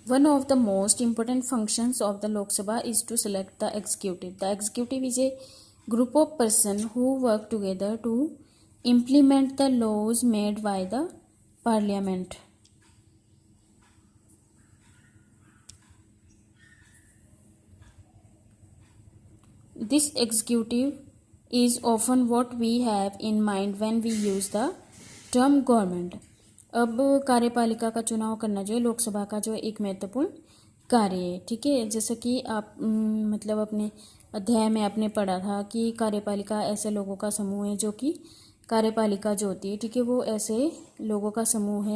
One of the most important functions of the Lok Sabha is to select the executive. The executive is a group of persons who work together to implement the laws made by the parliament. This executive is often what we have in mind when we use the term government. अब कार्यपालिका का चुनाव करना जो है लोकसभा का जो एक महत्वपूर्ण कार्य है, ठीक है। जैसे कि आप मतलब अपने अध्याय में आपने पढ़ा था कि कार्यपालिका ऐसे लोगों का समूह है जो कि कार्यपालिका जो होती है, ठीक है, वो ऐसे लोगों का समूह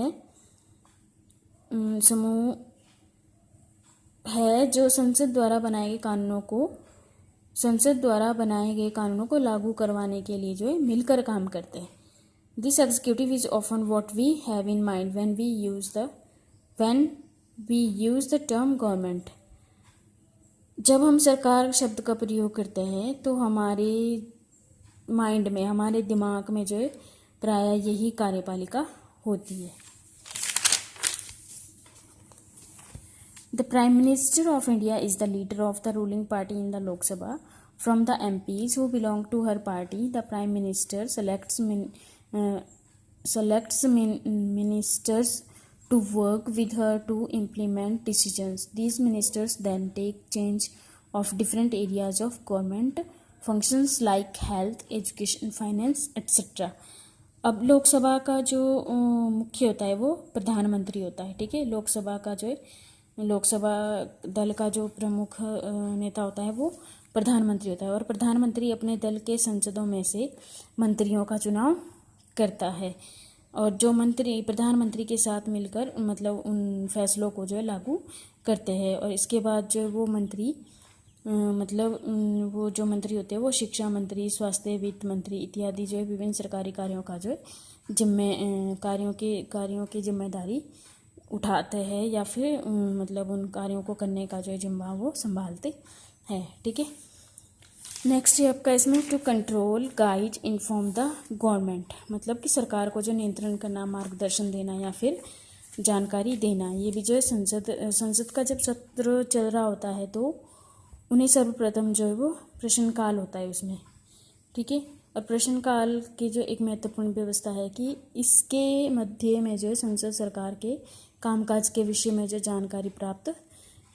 है जो संसद द्वारा बनाए गए कानूनों को लागू करवाने के लिए जो है मिलकर काम करते हैं। This executive is often what we have in mind when we use the term government. जब हम सरकार शब्द का प्रयोग करते हैं तो हमारे माइंड में, हमारे दिमाग में जो है प्राय यही कार्यपालिका होती है। The Prime Minister of India is the leader of the ruling party in the Lok Sabha. From the MPs who belong to her party, the Prime Minister selects ministers to work with her to implement decisions. These ministers then take charge of different areas of government functions like health, education, finance, etc. अब लोकसभा का जो मुख्य होता है वो प्रधानमंत्री होता है, ठीक है। लोकसभा का जो है लोकसभा दल का जो प्रमुख नेता होता है वो प्रधानमंत्री होता है और प्रधानमंत्री अपने दल के संसदों में से मंत्रियों का चुनाव करता है और जो मंत्री प्रधानमंत्री के साथ मिलकर मतलब उन फैसलों को जो है लागू करते हैं। और इसके बाद जो वो मंत्री वो जो मंत्री होते हैं वो शिक्षा मंत्री, स्वास्थ्य, वित्त मंत्री इत्यादि जो है विभिन्न सरकारी कार्यों का जो है कार्यों की जिम्मेदारी उठाते हैं या फिर मतलब उन कार्यों को करने का जो है जिम्मा वो संभालते हैं, ठीक है। नेक्स्ट है आपका इसमें to control, guide, inform the government, मतलब कि सरकार को जो नियंत्रण करना, मार्गदर्शन देना या फिर जानकारी देना। ये भी जो है संसद का जब सत्र चल रहा होता है तो उन्हें सर्वप्रथम जो है वो प्रश्नकाल होता है उसमें, ठीक है। और प्रश्नकाल की जो एक महत्वपूर्ण व्यवस्था है कि इसके मध्य में जो है संसद सरकार के कामकाज के विषय में जो जानकारी प्राप्त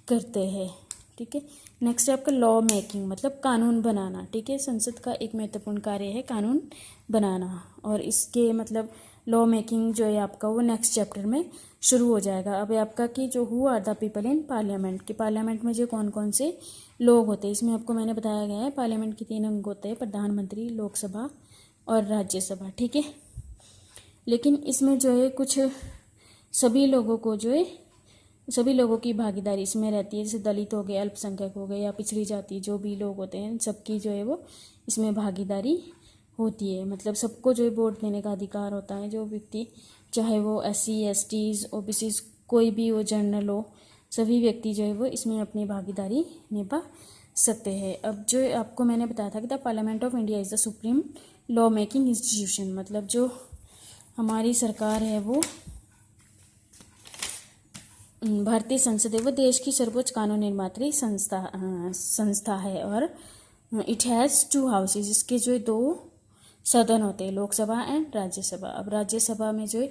करते हैं, ठीक है। नेक्स्ट है आपका लॉ मेकिंग, मतलब कानून बनाना, ठीक है। संसद का एक महत्वपूर्ण कार्य है कानून बनाना और इसके मतलब लॉ मेकिंग जो है आपका वो नेक्स्ट चैप्टर में शुरू हो जाएगा। अब आपका कि जो who are the people in parliament, कि पार्लियामेंट में जो कौन कौन से लोग होते हैं इसमें आपको मैंने बताया गया है। पार्लियामेंट के 3 अंग होते हैं, प्रधानमंत्री, लोकसभा और राज्यसभा, ठीक है। लेकिन इसमें जो है कुछ सभी लोगों की भागीदारी इसमें रहती है, जैसे दलित हो गए, अल्पसंख्यक हो गए या पिछड़ी जाति जो भी लोग होते हैं सबकी जो है वो इसमें भागीदारी होती है। मतलब सबको जो है वोट देने का अधिकार होता है। जो व्यक्ति चाहे वो SC, STs, OBCs कोई भी हो, जनरल हो, सभी व्यक्ति जो है वो इसमें अपनी भागीदारी निभा सकते हैं। अब जो आपको मैंने बताया था कि the parliament of India is the supreme law making institution, मतलब जो हमारी सरकार है वो भारतीय संसद है वो देश की सर्वोच्च कानून निर्मात्री संस्था है और इट हैज़ 2 हाउसेज, इसके जो 2 सदन होते हैं, लोकसभा एंड राज्यसभा। अब राज्यसभा में जो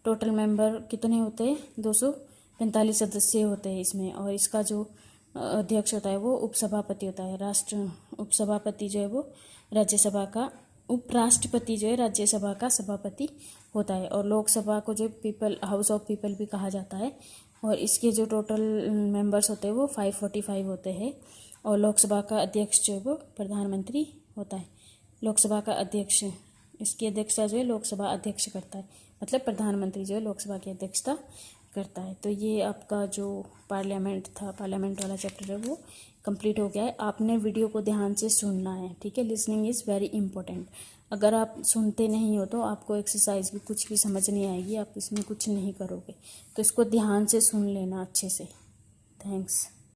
टोटल मेंबर कितने होते हैं, 245 सदस्य होते हैं इसमें और इसका जो अध्यक्ष होता है वो उपसभापति होता है। उपसभापति जो है वो राज्यसभा का, उपराष्ट्रपति जो है राज्यसभा का सभापति होता है और लोकसभा को जो हाउस ऑफ पीपल भी कहा जाता है और इसके जो टोटल मेंबर्स होते हैं वो 545 होते हैं और लोकसभा का अध्यक्ष जो है वो प्रधानमंत्री होता है। लोकसभा का अध्यक्ष, इसकी अध्यक्षता जो है लोकसभा अध्यक्ष करता है, मतलब प्रधानमंत्री जो है लोकसभा की अध्यक्षता करता है। तो ये आपका जो पार्लियामेंट वाला चैप्टर है वो कंप्लीट हो गया है। आपने वीडियो को ध्यान से सुनना है, ठीक है। Listening is very important. अगर आप सुनते नहीं हो तो आपको एक्सरसाइज भी कुछ भी समझ नहीं आएगी, आप इसमें कुछ नहीं करोगे, तो इसको ध्यान से सुन लेना अच्छे से। थैंक्स।